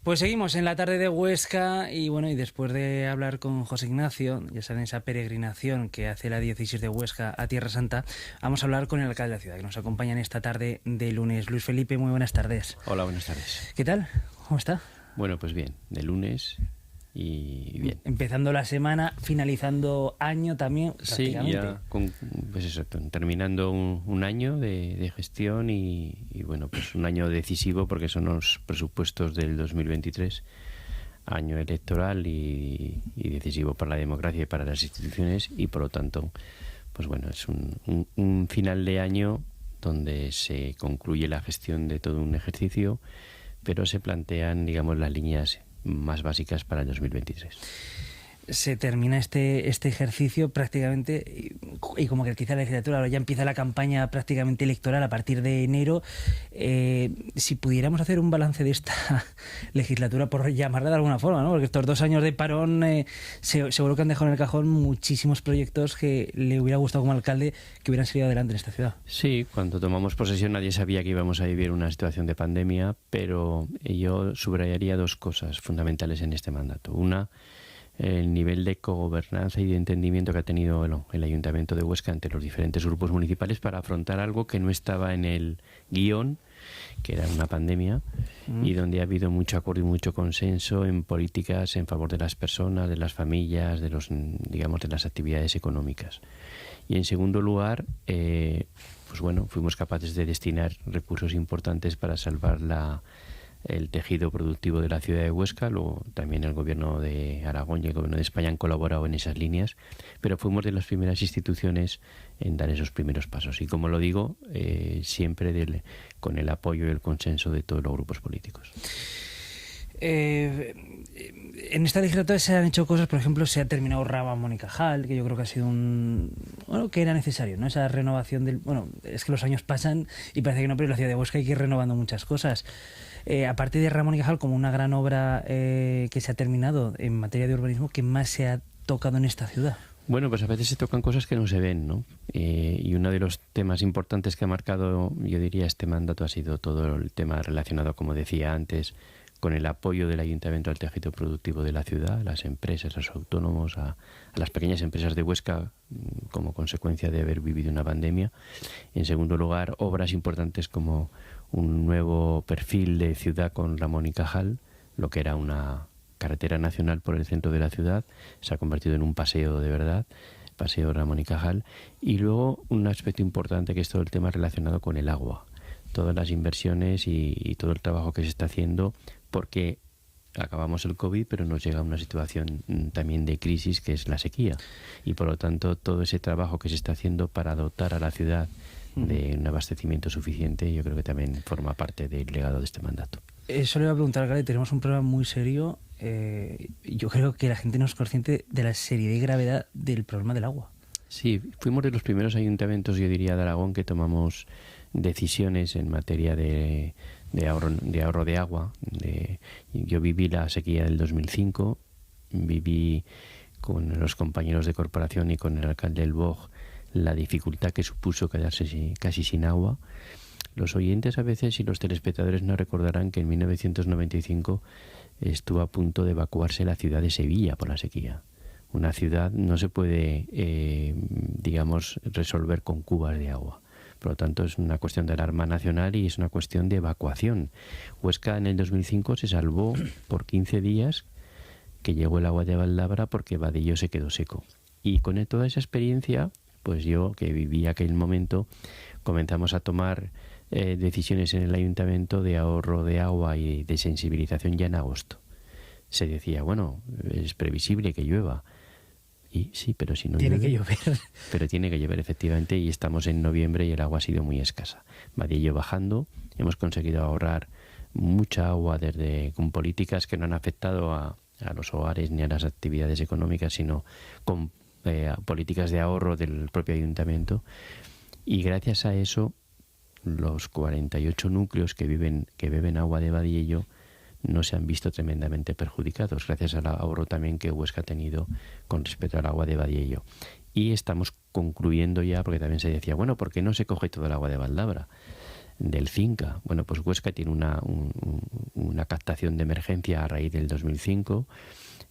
Pues seguimos en la tarde de Huesca y bueno, y después de hablar con José Ignacio, ya saben, esa peregrinación que hace la diócesis de Huesca a Tierra Santa, vamos a hablar con el alcalde de la ciudad, que nos acompaña en esta tarde de lunes. Luis Felipe, muy buenas tardes. Hola, buenas tardes. ¿Qué tal? ¿Cómo está? Bueno, pues bien, de lunes y bien. Empezando la semana, finalizando año también, prácticamente. Sí, ya pues eso, terminando un año de gestión y bueno, pues un año decisivo porque son los presupuestos del 2023, año electoral y decisivo para la democracia y para las instituciones, y por lo tanto, pues bueno, es un final de año donde se concluye la gestión de todo un ejercicio, pero se plantean, digamos, las líneas más básicas para el 2023. Se termina este ejercicio prácticamente y como que quizá la legislatura, ahora ya empieza la campaña prácticamente electoral a partir de enero. Si pudiéramos hacer un balance de esta legislatura, por llamarla de alguna forma, ¿no? Porque estos 2 años de parón seguro que han dejado en el cajón muchísimos proyectos que le hubiera gustado como alcalde que hubieran salido adelante en esta ciudad. Sí, cuando tomamos posesión nadie sabía que íbamos a vivir una situación de pandemia, pero yo subrayaría 2 cosas fundamentales en este mandato. Una, el nivel de cogobernanza y de entendimiento que ha tenido el Ayuntamiento de Huesca entre los diferentes grupos municipales para afrontar algo que no estaba en el guión, que era una pandemia, y donde ha habido mucho acuerdo y mucho consenso en políticas en favor de las personas, de las familias, de las actividades económicas. Y en segundo lugar, pues bueno, fuimos capaces de destinar recursos importantes para salvar el tejido productivo de la ciudad de Huesca. Luego también el gobierno de Aragón y el gobierno de España han colaborado en esas líneas, pero fuimos de las primeras instituciones en dar esos primeros pasos. Y como lo digo, siempre con el apoyo y el consenso de todos los grupos políticos. En esta legislatura se han hecho cosas, por ejemplo, se ha terminado Ramón y Cajal, que yo creo que ha sido que era necesario, ¿no? Esa renovación es que los años pasan y parece que no, pero en la ciudad de Huesca hay que ir renovando muchas cosas. Aparte de Ramón y Cajal como una gran obra que se ha terminado en materia de urbanismo, ¿qué más se ha tocado en esta ciudad? Bueno, pues a veces se tocan cosas que no se ven, ¿no? Y uno de los temas importantes que ha marcado, yo diría, este mandato ha sido todo el tema relacionado, como decía antes, con el apoyo del Ayuntamiento al tejido productivo de la ciudad, a las empresas, a los autónomos, a las pequeñas empresas de Huesca, como consecuencia de haber vivido una pandemia. En segundo lugar, obras importantes como un nuevo perfil de ciudad con Ramón y Cajal, lo que era una carretera nacional por el centro de la ciudad, se ha convertido en un paseo de verdad, paseo Ramón y Cajal. Y luego un aspecto importante que es todo el tema relacionado con el agua, todas las inversiones y todo el trabajo que se está haciendo, porque acabamos el COVID, pero nos llega una situación también de crisis que es la sequía, y por lo tanto todo ese trabajo que se está haciendo para dotar a la ciudad de un abastecimiento suficiente, yo creo que también forma parte del legado de este mandato. Eso le iba a preguntar, alcalde, tenemos un problema muy serio. Yo creo que la gente no es consciente de la seriedad y gravedad del problema del agua. Sí, fuimos de los primeros ayuntamientos, yo diría, de Aragón, que tomamos decisiones en materia de ahorro de agua. Yo viví la sequía del 2005, viví con los compañeros de corporación y con el alcalde del Boj la dificultad que supuso quedarse casi sin agua. Los oyentes a veces y los telespectadores no recordarán que en 1995 estuvo a punto de evacuarse la ciudad de Sevilla por la sequía. Una ciudad no se puede, resolver con cubas de agua. Por lo tanto, es una cuestión de alarma nacional y es una cuestión de evacuación. Huesca en el 2005 se salvó por 15 días que llegó el agua de Valdabra porque Vadillo se quedó seco. Y con toda esa experiencia, pues yo, que viví aquel momento, comenzamos a tomar decisiones en el ayuntamiento de ahorro de agua y de sensibilización ya en agosto. Se decía, bueno, es previsible que llueva. Y sí, pero si no tiene llueve, que llover. Pero tiene que llover, efectivamente, y estamos en noviembre y el agua ha sido muy escasa. Vadillo bajando, hemos conseguido ahorrar mucha agua con políticas que no han afectado a los hogares ni a las actividades económicas, sino con políticas de ahorro del propio ayuntamiento. Y gracias a eso, los 48 núcleos que beben agua de Vadillo no se han visto tremendamente perjudicados, gracias al ahorro también que Huesca ha tenido con respecto al agua de Vadillo. Y estamos concluyendo ya, porque también se decía, bueno, ¿por qué no se coge todo el agua de Valdabra? del Cinca. Bueno, pues Huesca tiene una captación de emergencia a raíz del 2005.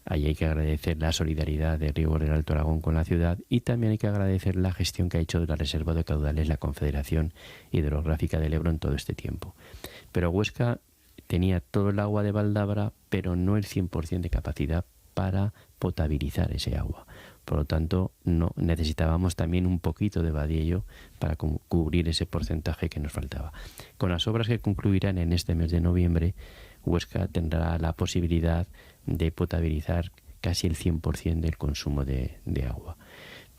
Ahí hay que agradecer la solidaridad de Río Gordo del Alto Aragón con la ciudad, y también hay que agradecer la gestión que ha hecho de la reserva de caudales la Confederación Hidrográfica del Ebro en todo este tiempo. Pero Huesca tenía todo el agua de Valdabra, pero no el 100% de capacidad para potabilizar ese agua. Por lo tanto, no necesitábamos también un poquito de Badiello para cubrir ese porcentaje que nos faltaba. Con las obras que concluirán en este mes de noviembre, Huesca tendrá la posibilidad de potabilizar casi el 100% del consumo de agua.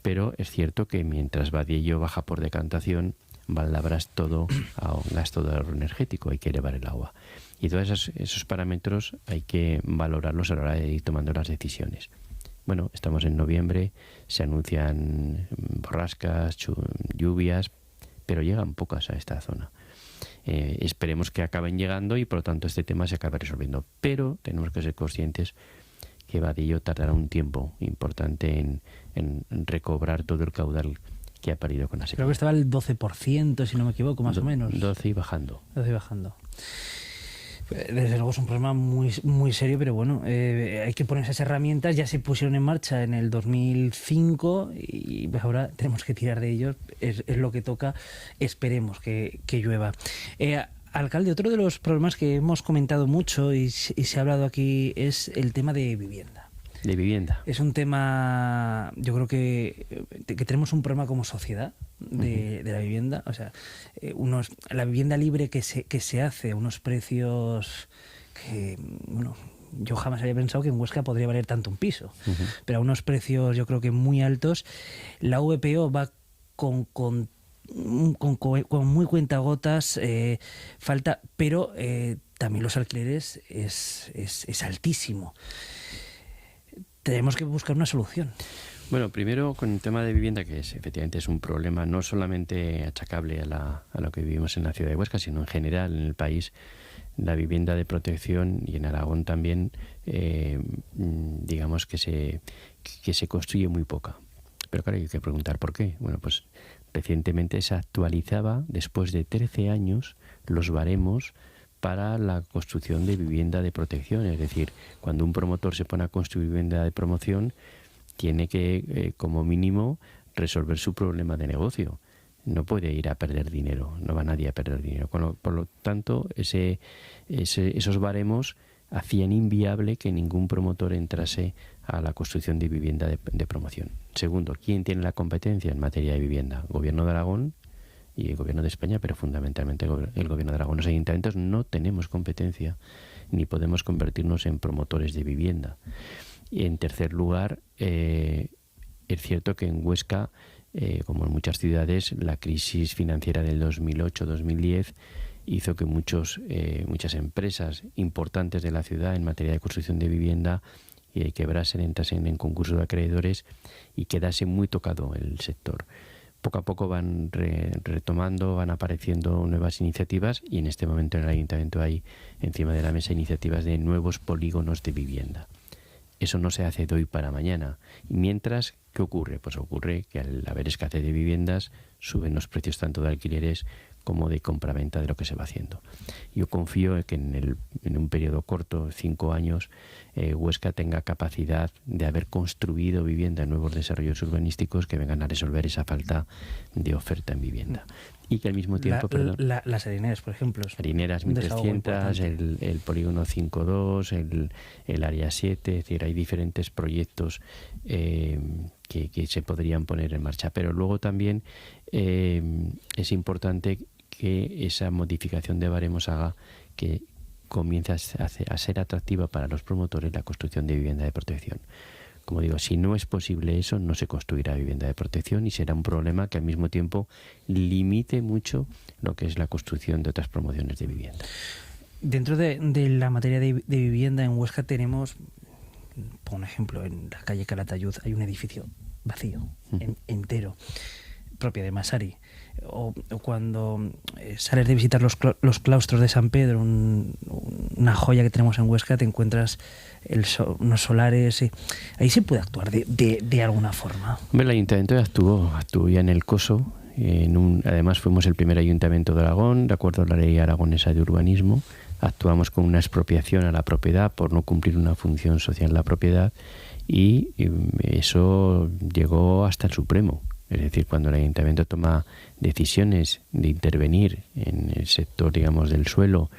Pero es cierto que mientras Badiello baja por decantación, Valdabra es todo gasto de ahorro energético, hay que elevar el agua. Y todos esos parámetros hay que valorarlos a la hora de ir tomando las decisiones. Bueno, estamos en noviembre, se anuncian borrascas, lluvias, pero llegan pocas a esta zona. Esperemos que acaben llegando y por lo tanto este tema se acabe resolviendo. Pero tenemos que ser conscientes que Vadillo tardará un tiempo importante en recobrar todo el caudal que ha perdido con la sequía. Creo que estaba el 12%, si no me equivoco, más o menos. 12 y bajando. 12 y bajando. Desde luego es un problema muy, muy serio, pero bueno, hay que poner esas herramientas. Ya se pusieron en marcha en el 2005 y ahora tenemos que tirar de ellos. Es lo que toca. Esperemos que llueva. Alcalde, otro de los problemas que hemos comentado mucho y se ha hablado aquí es el tema de vivienda. De vivienda. Es un tema, yo creo que tenemos un problema como sociedad de la vivienda. O sea, la vivienda libre que se hace a unos precios que, bueno, yo jamás había pensado que en Huesca podría valer tanto un piso. Pero a unos precios yo creo que muy altos. La VPO va con muy cuentagotas, falta, pero también los alquileres es altísimo. Tenemos que buscar una solución. Bueno, primero con el tema de vivienda, que efectivamente es un problema no solamente achacable a lo que vivimos en la ciudad de Huesca, sino en general en el país. La vivienda de protección, y en Aragón también, digamos que se construye muy poca. Pero claro, hay que preguntar por qué. Bueno, pues recientemente se actualizaba, después de 13 años, los baremos para la construcción de vivienda de protección. Es decir, cuando un promotor se pone a construir vivienda de promoción, tiene que, como mínimo, resolver su problema de negocio. No puede ir a perder dinero, no va nadie a perder dinero. Por lo tanto, esos baremos hacían inviable que ningún promotor entrase a la construcción de vivienda de promoción. Segundo, ¿quién tiene la competencia en materia de vivienda? Gobierno de Aragón y el Gobierno de España, pero fundamentalmente el Gobierno de Aragón. Los ayuntamientos no tenemos competencia ni podemos convertirnos en promotores de vivienda. Y en tercer lugar, es cierto que en Huesca, como en muchas ciudades, la crisis financiera del 2008-2010 hizo que muchas empresas importantes de la ciudad en materia de construcción de vivienda quebrasen, entrasen en concurso de acreedores y quedase muy tocado el sector. Poco a poco van retomando, van apareciendo nuevas iniciativas, y en este momento en el Ayuntamiento hay encima de la mesa iniciativas de nuevos polígonos de vivienda. Eso no se hace de hoy para mañana. Y mientras, ¿qué ocurre? Pues ocurre que al haber escasez de viviendas, suben los precios tanto de alquileres como de compraventa de lo que se va haciendo. Yo confío en que en un periodo corto, 5 años, Huesca tenga capacidad de haber construido vivienda en nuevos desarrollos urbanísticos que vengan a resolver esa falta de oferta en vivienda. Y que al mismo tiempo... las harineras, por ejemplo. Harineras 1300, el polígono 5.2, el área 7, es decir, hay diferentes proyectos que se podrían poner en marcha. Pero luego también es importante que esa modificación de baremos haga que comience a ser atractiva para los promotores la construcción de vivienda de protección. Como digo, si no es posible eso, no se construirá vivienda de protección y será un problema que al mismo tiempo limite mucho lo que es la construcción de otras promociones de vivienda. Dentro de la materia de vivienda en Huesca tenemos, por ejemplo, en la calle Calatayud hay un edificio vacío, entero, propia de Masari. O cuando sales de visitar los claustros de San Pedro, una joya que tenemos en Huesca, te encuentras unos solares. Ahí se puede actuar de alguna forma. El Ayuntamiento actuó ya en el Coso Además fuimos el primer ayuntamiento de Aragón, de acuerdo a la ley aragonesa de urbanismo. Actuamos con una expropiación a la propiedad por no cumplir una función social en la propiedad, y eso llegó hasta el Supremo. Es decir, cuando el ayuntamiento toma decisiones de intervenir en el sector, digamos, del suelo,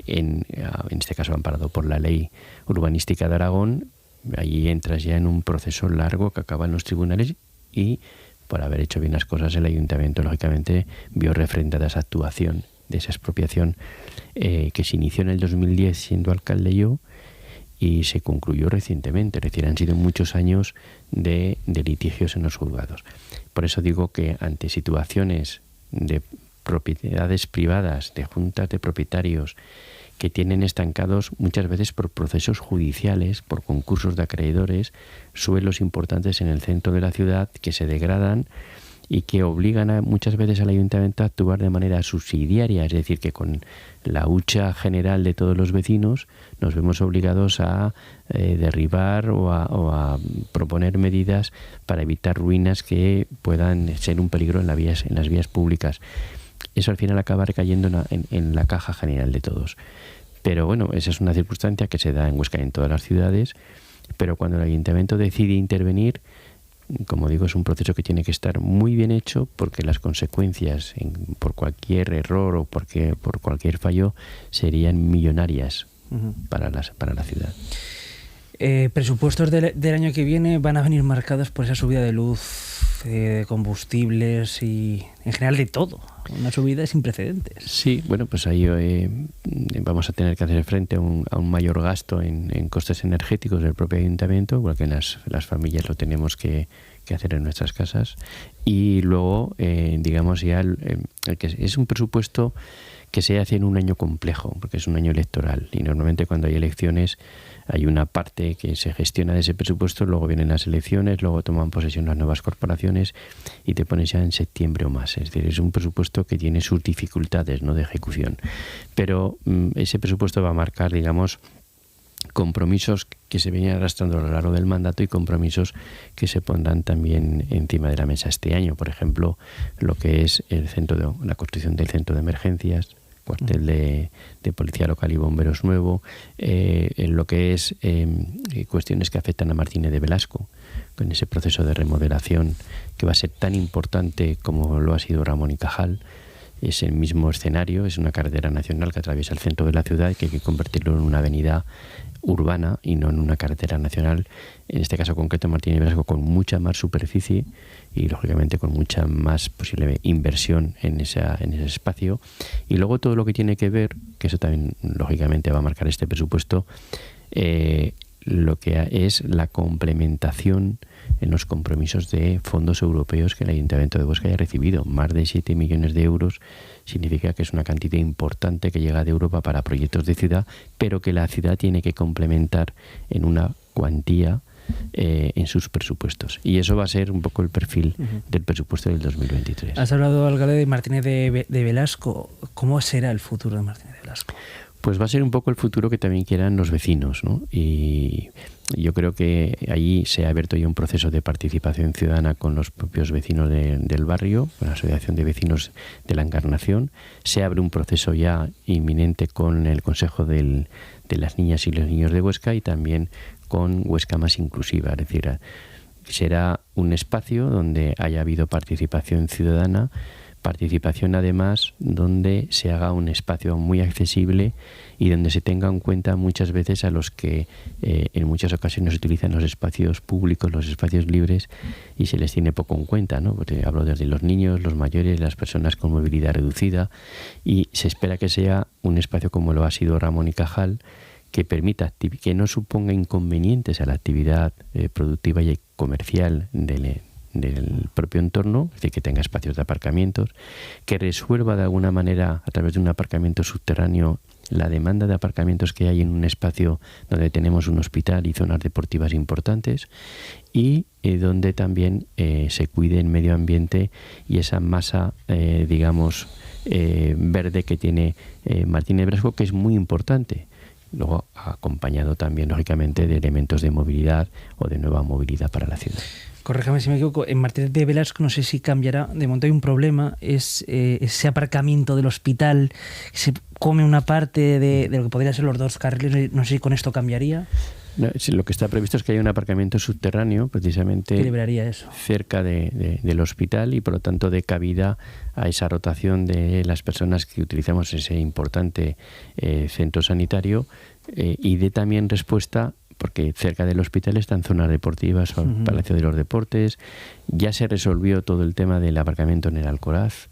en este caso amparado por la ley urbanística de Aragón, allí entras ya en un proceso largo que acaba en los tribunales, y por haber hecho bien las cosas el ayuntamiento lógicamente vio refrendada esa actuación de esa expropiación que se inició en el 2010 siendo alcalde yo, y se concluyó recientemente. Es decir, han sido muchos años de litigios en los juzgados. Por eso digo que ante situaciones de propiedades privadas, de juntas de propietarios que tienen estancados muchas veces por procesos judiciales, por concursos de acreedores, suelos importantes en el centro de la ciudad que se degradan y que obligan muchas veces al ayuntamiento a actuar de manera subsidiaria, es decir, que con la hucha general de todos los vecinos nos vemos obligados a derribar o a proponer medidas para evitar ruinas que puedan ser un peligro en las vías públicas. Eso al final acaba recayendo en la caja general de todos. Pero bueno, esa es una circunstancia que se da en Huesca y en todas las ciudades, pero cuando el ayuntamiento decide intervenir, como digo, es un proceso que tiene que estar muy bien hecho, porque las consecuencias por cualquier error o por cualquier fallo serían millonarias para la ciudad. Presupuestos del año que viene van a venir marcados por esa subida de luz, de combustibles y en general de todo. Una subida sin precedentes. Sí, bueno, pues ahí vamos a tener que hacer frente a un mayor gasto en costes energéticos del propio ayuntamiento, igual que en las familias lo tenemos que hacer en nuestras casas. Y luego, digamos, ya que es un presupuesto que se hace en un año complejo, porque es un año electoral, y normalmente cuando hay elecciones hay una parte que se gestiona de ese presupuesto, luego vienen las elecciones, luego toman posesión las nuevas corporaciones y te pones ya en septiembre o más. Es decir, es un presupuesto que tiene sus dificultades, ¿no?, de ejecución. Pero ese presupuesto va a marcar, digamos, compromisos que se venían arrastrando a lo largo del mandato y compromisos que se pondrán también encima de la mesa este año. Por ejemplo, lo que es la construcción del centro de emergencias, cuartel de policía local y bomberos nuevo, en lo que es cuestiones que afectan a Martínez de Velasco, con ese proceso de remodelación que va a ser tan importante como lo ha sido Ramón y Cajal. Es el mismo escenario, es una carretera nacional que atraviesa el centro de la ciudad y que hay que convertirlo en una avenida urbana y no en una carretera nacional, en este caso concreto Martínez de Velasco, con mucha más superficie y lógicamente con mucha más posible inversión en ese espacio. Y luego todo lo que tiene que ver, que eso también lógicamente va a marcar este presupuesto, lo que es la complementación en los compromisos de fondos europeos que el Ayuntamiento de Huesca haya recibido. Más de 7 millones de euros significa que es una cantidad importante que llega de Europa para proyectos de ciudad, pero que la ciudad tiene que complementar en una cuantía en sus presupuestos. Y eso va a ser un poco el perfil del presupuesto del 2023. Has hablado, alcalde, de Martínez de Velasco. ¿Cómo será el futuro de Martínez de Velasco? Pues va a ser un poco el futuro que también quieran los vecinos, ¿no? Y yo creo que allí se ha abierto ya un proceso de participación ciudadana con los propios vecinos del barrio, con la Asociación de Vecinos de la Encarnación. Se abre un proceso ya inminente con el Consejo de las Niñas y los Niños de Huesca y también con Huesca Más Inclusiva. Es decir, será un espacio donde haya habido participación ciudadana, participación además donde se haga un espacio muy accesible y donde se tenga en cuenta muchas veces a los que en muchas ocasiones utilizan los espacios públicos, los espacios libres, y se les tiene poco en cuenta, ¿no? Porque hablo desde los niños, los mayores, las personas con movilidad reducida, y se espera que sea un espacio como lo ha sido Ramón y Cajal, que permita, que no suponga inconvenientes a la actividad productiva y comercial del propio entorno, es decir, que tenga espacios de aparcamientos, que resuelva de alguna manera a través de un aparcamiento subterráneo la demanda de aparcamientos que hay en un espacio donde tenemos un hospital y zonas deportivas importantes, y donde también se cuide el medio ambiente y esa masa, digamos, verde que tiene Martínez de Velasco, que es muy importante, luego acompañado también, lógicamente, de elementos de movilidad o de nueva movilidad para la ciudad. Corréjame si me equivoco, en Martínez de Velasco no sé si cambiará, de momento hay un problema, es ese aparcamiento del hospital, se come una parte de lo que podrían ser los 2 carriles, no sé si con esto cambiaría. No, lo que está previsto es que haya un aparcamiento subterráneo, precisamente ¿Qué liberaría eso? Cerca del hospital, y por lo tanto dé cabida a esa rotación de las personas que utilizamos ese importante centro sanitario, y dé también respuesta, porque cerca del hospital están zonas deportivas, el Palacio de los Deportes. Ya se resolvió todo el tema del aparcamiento en el Alcoraz,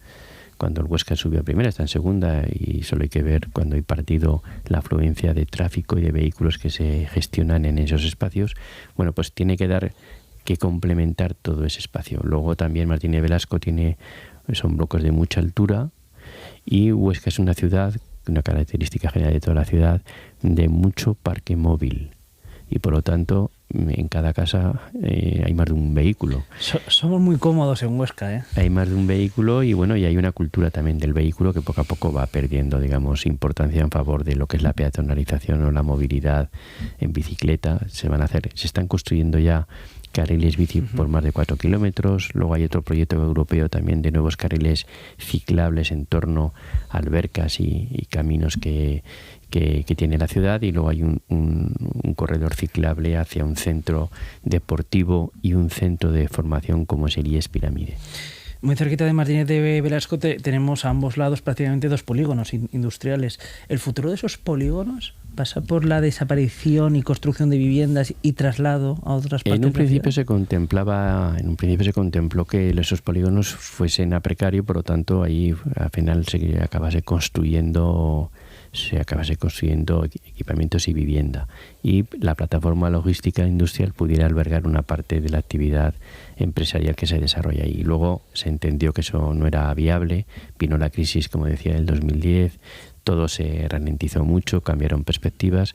cuando el Huesca subió a primera, está en segunda, y solo hay que ver cuando hay partido la afluencia de tráfico y de vehículos que se gestionan en esos espacios. Bueno, pues tiene que complementar todo ese espacio. Luego también Martínez Velasco son bloques de mucha altura, y Huesca es una ciudad, una característica general de toda la ciudad, de mucho parque móvil. Y por lo tanto, en cada casa hay más de un vehículo. Somos muy cómodos en Huesca, ¿eh? Hay más de un vehículo, y bueno, y hay una cultura también del vehículo que poco a poco va perdiendo, digamos, importancia en favor de lo que es la peatonalización o la movilidad en bicicleta. Se están construyendo ya carriles bici por más de 4 kilómetros. Luego hay otro proyecto europeo también de nuevos carriles ciclables en torno a albercas y caminos que tiene la ciudad, y luego hay un corredor ciclable hacia un centro deportivo y un centro de formación como es el IES Pirámide. Muy cerquita de Martínez de Velasco tenemos a ambos lados prácticamente 2 polígonos industriales. ¿El futuro de esos polígonos pasa por la desaparición y construcción de viviendas y traslado a otras partes? En un principio se contempló que esos polígonos fuesen a precario, por lo tanto ahí al final se acabase construyendo equipamientos y vivienda, y la plataforma logística industrial pudiera albergar una parte de la actividad empresarial que se desarrolla ahí. Luego se entendió que eso no era viable, vino la crisis, como decía, del 2010, todo se ralentizó mucho, cambiaron perspectivas.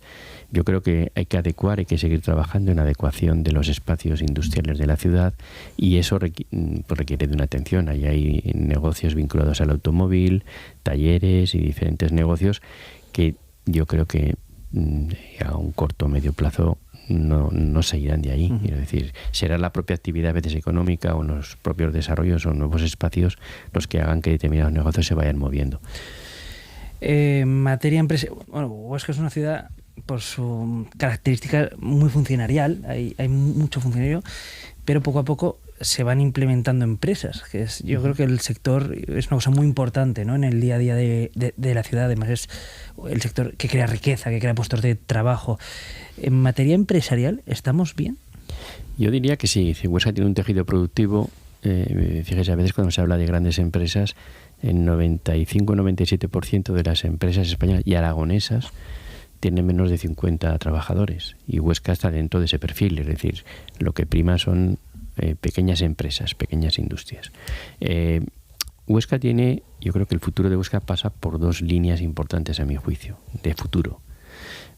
Yo creo que hay que seguir trabajando en adecuación de los espacios industriales de la ciudad, y eso requiere de una atención. Ahí hay negocios vinculados al automóvil, talleres y diferentes negocios que yo creo que a un corto o medio plazo no se irán de ahí. Es decir, será la propia actividad, a veces económica, o los propios desarrollos o nuevos espacios los que hagan que determinados negocios se vayan moviendo. Materia empresarial. Bueno, Huesca es una ciudad por su característica muy funcionarial, hay mucho funcionario, pero poco a poco se van implementando empresas, que yo creo que el sector es una cosa muy importante, ¿no?, en el día a día de la ciudad. Además es el sector que crea riqueza, que crea puestos de trabajo. En materia empresarial, ¿estamos bien? Yo diría que sí. Huesca tiene un tejido productivo. Fíjese, a veces cuando se habla de grandes empresas, el 95-97% de las empresas españolas y aragonesas tienen menos de 50 trabajadores, y Huesca está dentro de ese perfil. Es decir, lo que prima son pequeñas empresas, pequeñas industrias. Huesca yo creo que el futuro de Huesca pasa por 2 líneas importantes, a mi juicio, de futuro.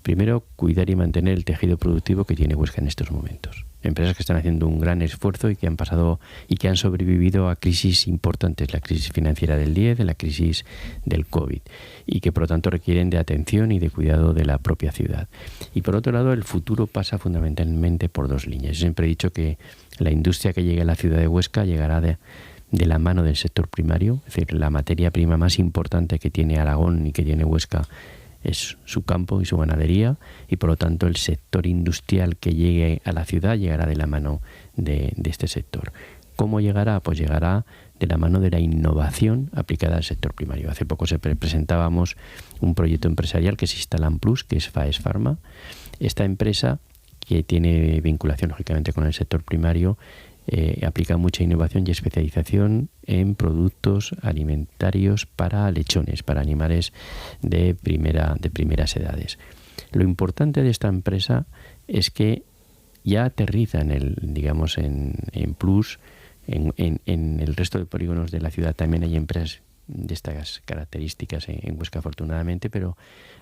Primero, cuidar y mantener el tejido productivo que tiene Huesca en estos momentos. Empresas que están haciendo un gran esfuerzo y que han pasado y que han sobrevivido a crisis importantes, la crisis financiera del 10, la crisis del COVID, y que por lo tanto requieren de atención y de cuidado de la propia ciudad. Y por otro lado, el futuro pasa fundamentalmente por 2 líneas. Yo siempre he dicho que la industria que llegue a la ciudad de Huesca llegará de la mano del sector primario, es decir, la materia prima más importante que tiene Aragón y que tiene Huesca es su campo y su ganadería, y por lo tanto el sector industrial que llegue a la ciudad llegará de la mano de este sector. ¿Cómo llegará? Pues llegará de la mano de la innovación aplicada al sector primario. Hace poco presentábamos un proyecto empresarial que es Instalan Plus, que es Faes Pharma. Esta empresa, que tiene vinculación lógicamente con el sector primario, aplica mucha innovación y especialización en productos alimentarios para lechones, para animales de primeras edades. Lo importante de esta empresa es que ya aterriza en Plus, en el resto de polígonos de la ciudad. También hay empresas de estas características en Huesca, afortunadamente, pero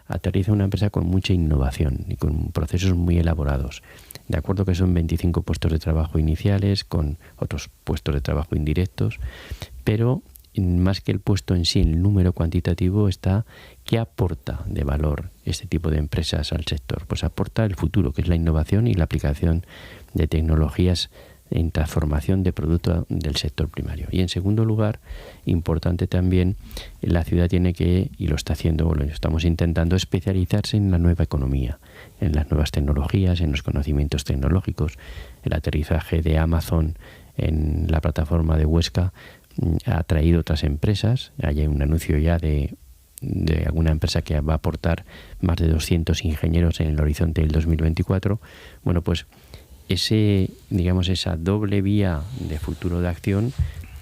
aterriza una empresa con mucha innovación y con procesos muy elaborados. De acuerdo que son 25 puestos de trabajo iniciales, con otros puestos de trabajo indirectos, pero más que el puesto en sí, el número cuantitativo está qué aporta de valor este tipo de empresas al sector. Pues aporta el futuro, que es la innovación y la aplicación de tecnologías en transformación de producto del sector primario. Y en segundo lugar, importante también, la ciudad tiene que, y lo está haciendo, o lo estamos intentando, especializarse en la nueva economía, en las nuevas tecnologías, en los conocimientos tecnológicos. El aterrizaje de Amazon en la plataforma de Huesca ha atraído otras empresas. Hay un anuncio ya de alguna empresa que va a aportar más de 200 ingenieros en el horizonte del 2024. Bueno, pues esa doble vía de futuro de acción,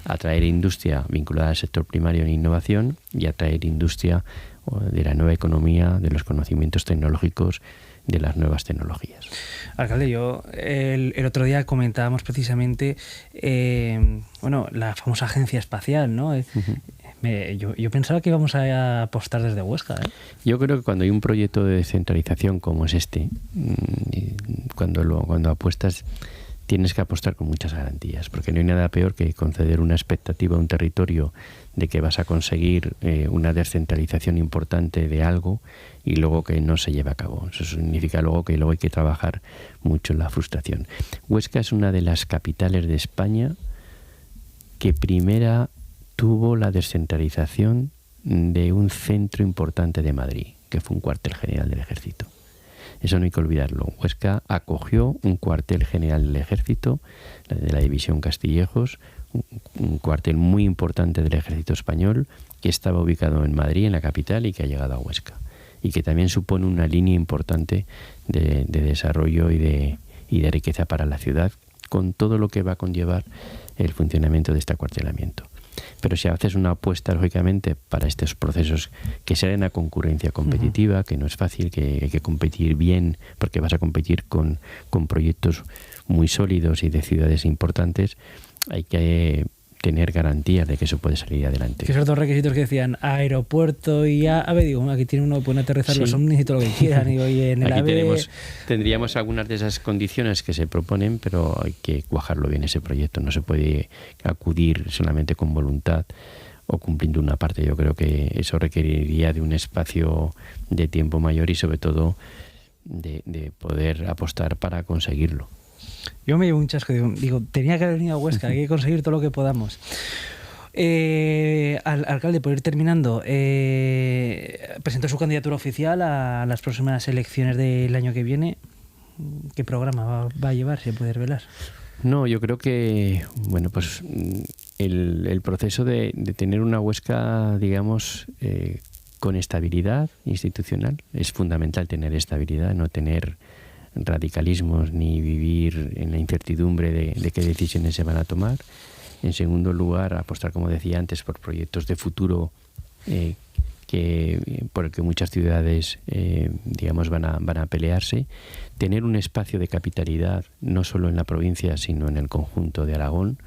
atraer industria vinculada al sector primario en innovación y atraer industria de la nueva economía, de los conocimientos tecnológicos, de las nuevas tecnologías. Alcalde, yo el otro día comentábamos precisamente la famosa agencia espacial, ¿no? Yo pensaba que íbamos a apostar desde Huesca, ¿eh? Yo creo que cuando hay un proyecto de descentralización como es este, cuando apuestas tienes que apostar con muchas garantías, porque no hay nada peor que conceder una expectativa a un territorio de que vas a conseguir una descentralización importante de algo y luego que no se lleve a cabo. Eso significa luego que luego hay que trabajar mucho en la frustración. Huesca es una de las capitales de España que primera tuvo la descentralización de un centro importante de Madrid, que fue un cuartel general del Ejército. Eso no hay que olvidarlo. Huesca acogió un cuartel general del Ejército, de la División Castillejos, un cuartel muy importante del Ejército Español, que estaba ubicado en Madrid, en la capital, y que ha llegado a Huesca. Y que también supone una línea importante de desarrollo y de riqueza para la ciudad, con todo lo que va a conllevar el funcionamiento de este acuartelamiento. Pero si haces una apuesta, lógicamente, para estos procesos que serán a concurrencia competitiva, que no es fácil, que hay que competir bien, porque vas a competir con proyectos muy sólidos y de ciudades importantes, hay que tener garantías de que eso puede salir adelante. Que esos dos requisitos que decían aeropuerto y AVE, digo, aquí tiene uno, pueden aterrizar los ovnis y todo lo que quieran. Y en el aquí AVE... tendríamos algunas de esas condiciones que se proponen, pero hay que cuajarlo bien ese proyecto. No se puede acudir solamente con voluntad o cumpliendo una parte. Yo creo que eso requeriría de un espacio de tiempo mayor y sobre todo de poder apostar para conseguirlo. Yo me llevo un chasco, digo, tenía que haber venido a Huesca, hay que conseguir todo lo que podamos. Alcalde, por ir terminando, presentó su candidatura oficial a las próximas elecciones del año que viene. ¿Qué programa va a llevar, si puede revelar? No, yo creo que, bueno, pues el proceso de tener una Huesca, digamos, con estabilidad institucional, es fundamental tener estabilidad, no tener radicalismos ni vivir en la incertidumbre de qué decisiones se van a tomar. En segundo lugar, apostar, como decía antes, por proyectos de futuro por el que muchas ciudades digamos van a pelearse. Tener un espacio de capitalidad no solo en la provincia sino en el conjunto de Aragón.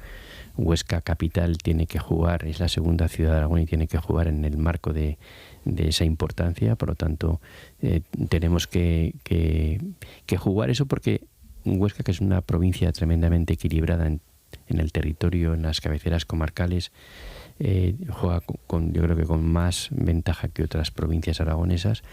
Huesca capital tiene que jugar, es la segunda ciudad de Aragón y tiene que jugar en el marco de esa importancia. Por lo tanto, tenemos que jugar eso, porque Huesca, que es una provincia tremendamente equilibrada en el territorio, en las cabeceras comarcales, juega yo creo que con más ventaja que otras provincias aragonesas,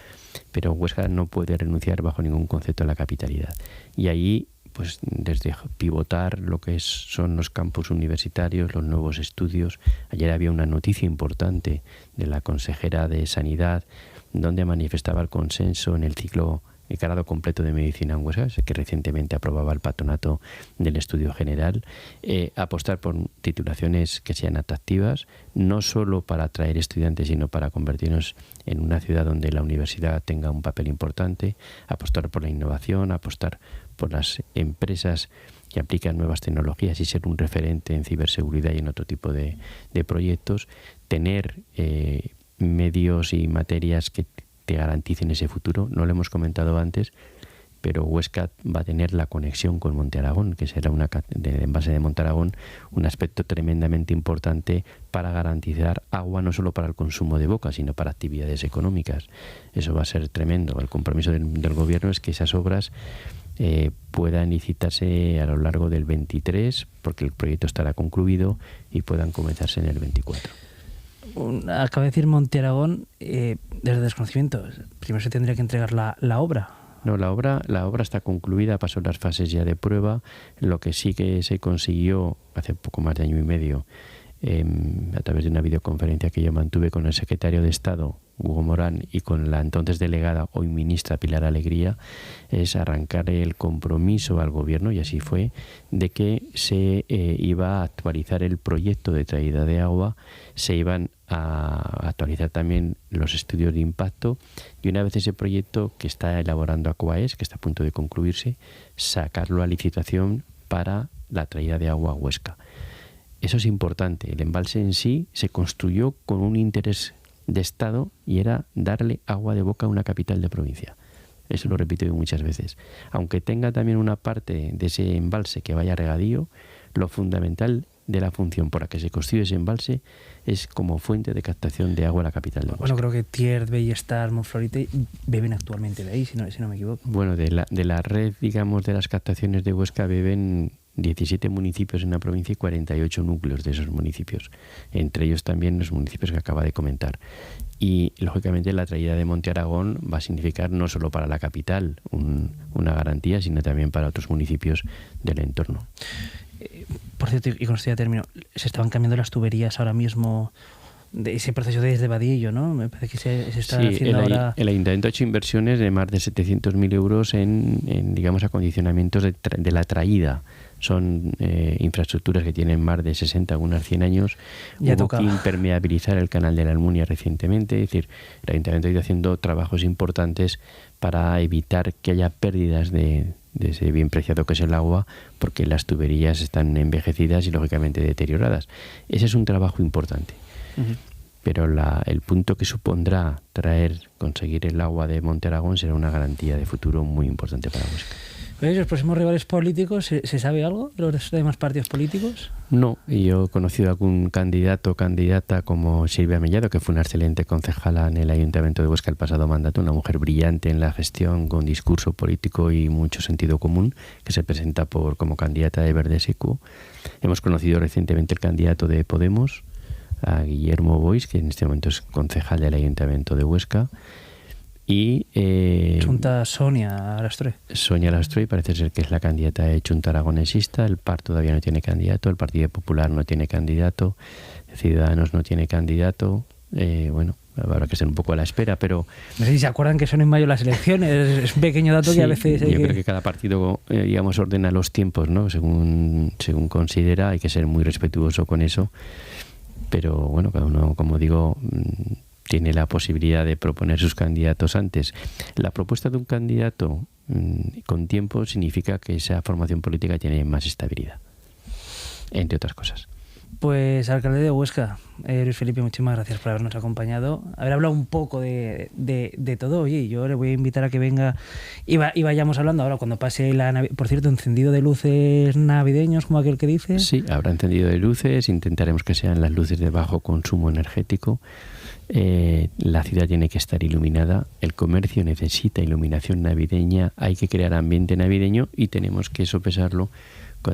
pero Huesca no puede renunciar bajo ningún concepto a la capitalidad. Y ahí, pues desde pivotar lo que son los campus universitarios, los nuevos estudios. Ayer había una noticia importante de la consejera de Sanidad, donde manifestaba el consenso en el ciclo grado completo de medicina en Huesca, que recientemente aprobaba el patronato del estudio general. Apostar por titulaciones que sean atractivas, no solo para atraer estudiantes, sino para convertirnos en una ciudad donde la universidad tenga un papel importante. Apostar por la innovación, apostar por las empresas que aplican nuevas tecnologías y ser un referente en ciberseguridad y en otro tipo de proyectos. Tener medios y materias que te garanticen ese futuro. No lo hemos comentado antes, pero Huesca va a tener la conexión con Monte Aragón, que será en base de Monte Aragón, un aspecto tremendamente importante para garantizar agua no solo para el consumo de boca, sino para actividades económicas. Eso va a ser tremendo. El compromiso del gobierno es que esas obras puedan licitarse a lo largo del 23, porque el proyecto estará concluido, y puedan comenzarse en el 24. Acaba de decir Monte Aragón, desde desconocimiento. Primero se tendría que entregar la obra. No, la obra está concluida, pasó las fases ya de prueba. Lo que sí que se consiguió hace poco más de año y medio, a través de una videoconferencia que yo mantuve con el secretario de Estado, Hugo Morán, y con la entonces delegada, hoy ministra, Pilar Alegría, es arrancar el compromiso al gobierno, y así fue, de que se iba a actualizar el proyecto de traída de agua, se iban a actualizar también los estudios de impacto, y una vez ese proyecto que está elaborando Aquaes, que está a punto de concluirse, sacarlo a licitación para la traída de agua a Huesca. Eso es importante. El embalse en sí se construyó con un interés de Estado y era darle agua de boca a una capital de provincia. Eso lo repito muchas veces. Aunque tenga también una parte de ese embalse que vaya a regadío, lo fundamental de la función por la que se construye ese embalse es como fuente de captación de agua a la capital de Huesca. Bueno, creo que Tiert, Bellestar, Monflorite beben actualmente de ahí, si no me equivoco. Bueno, de la red, digamos, de las captaciones de Huesca beben 17 municipios en la provincia y 48 núcleos de esos municipios, entre ellos también los municipios que acaba de comentar. Y, lógicamente, la traída de Monte Aragón va a significar no solo para la capital una garantía, sino también para otros municipios del entorno. Por cierto, y con esto ya termino, se estaban cambiando las tuberías ahora mismo, de ese proceso desde Vadillo, ¿no? Me parece que se está haciendo ahora. El Ayuntamiento ha hecho inversiones de más de 700.000 euros en digamos, acondicionamientos de la traída. Son infraestructuras que tienen más de 60, algunas 100 años. Ya Hubo tocaba que impermeabilizar el canal de la Almunia recientemente. Es decir, el Ayuntamiento ha ido haciendo trabajos importantes para evitar que haya pérdidas de ese bien preciado que es el agua, porque las tuberías están envejecidas y, lógicamente, deterioradas. Ese es un trabajo importante. Uh-huh. Pero el punto que supondrá conseguir el agua de Monte Aragón será una garantía de futuro muy importante para Huesca. ¿Los próximos rivales políticos, se sabe algo de los demás partidos políticos? No, y yo he conocido algún candidato o candidata como Silvia Mellado, que fue una excelente concejala en el Ayuntamiento de Huesca el pasado mandato, una mujer brillante en la gestión, con discurso político y mucho sentido común, que se presenta como candidata de Verdes EQ. Hemos conocido recientemente el candidato de Podemos, a Guillermo Boix, que en este momento es concejal del Ayuntamiento de Huesca. Y Chunta Sonia Lastroy. Sonia Lastroy parece ser que es la candidata de Chunta Aragonesista. El PAR todavía no tiene candidato, el Partido Popular no tiene candidato, Ciudadanos no tiene candidato. Bueno, habrá que ser un poco a la espera, pero... No sé si se acuerdan que son en mayo las elecciones, es un pequeño dato, sí, que a veces... Yo creo que cada partido, digamos, ordena los tiempos, ¿no? Según considera, hay que ser muy respetuoso con eso, pero bueno, cada uno, como digo, tiene la posibilidad de proponer sus candidatos antes. La propuesta de un candidato con tiempo significa que esa formación política tiene más estabilidad, entre otras cosas. Pues, alcalde de Huesca, Luis Felipe, muchísimas gracias por habernos acompañado, haber hablado un poco de todo. Oye, yo le voy a invitar a que venga y vayamos hablando ahora cuando pase la Navidad. Por cierto, encendido de luces navideños, como aquel que dice. Sí, habrá encendido de luces, intentaremos que sean las luces de bajo consumo energético. La ciudad tiene que estar iluminada, el comercio necesita iluminación navideña, hay que crear ambiente navideño y tenemos que sopesarlo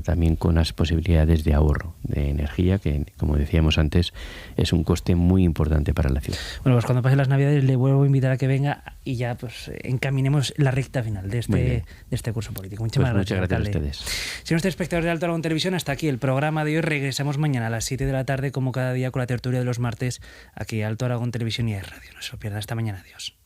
también con las posibilidades de ahorro de energía, que, como decíamos antes, es un coste muy importante para la ciudad. Bueno, pues cuando pasen las Navidades le vuelvo a invitar a que venga y ya pues encaminemos la recta final de este curso político. Muchas gracias, a ustedes. Señores espectadores de Alto Aragón Televisión, hasta aquí el programa de hoy. Regresamos mañana a las 7 de la tarde, como cada día, con la tertulia de los martes, aquí a Alto Aragón Televisión y Radio. No se lo pierdan. Hasta mañana. Adiós.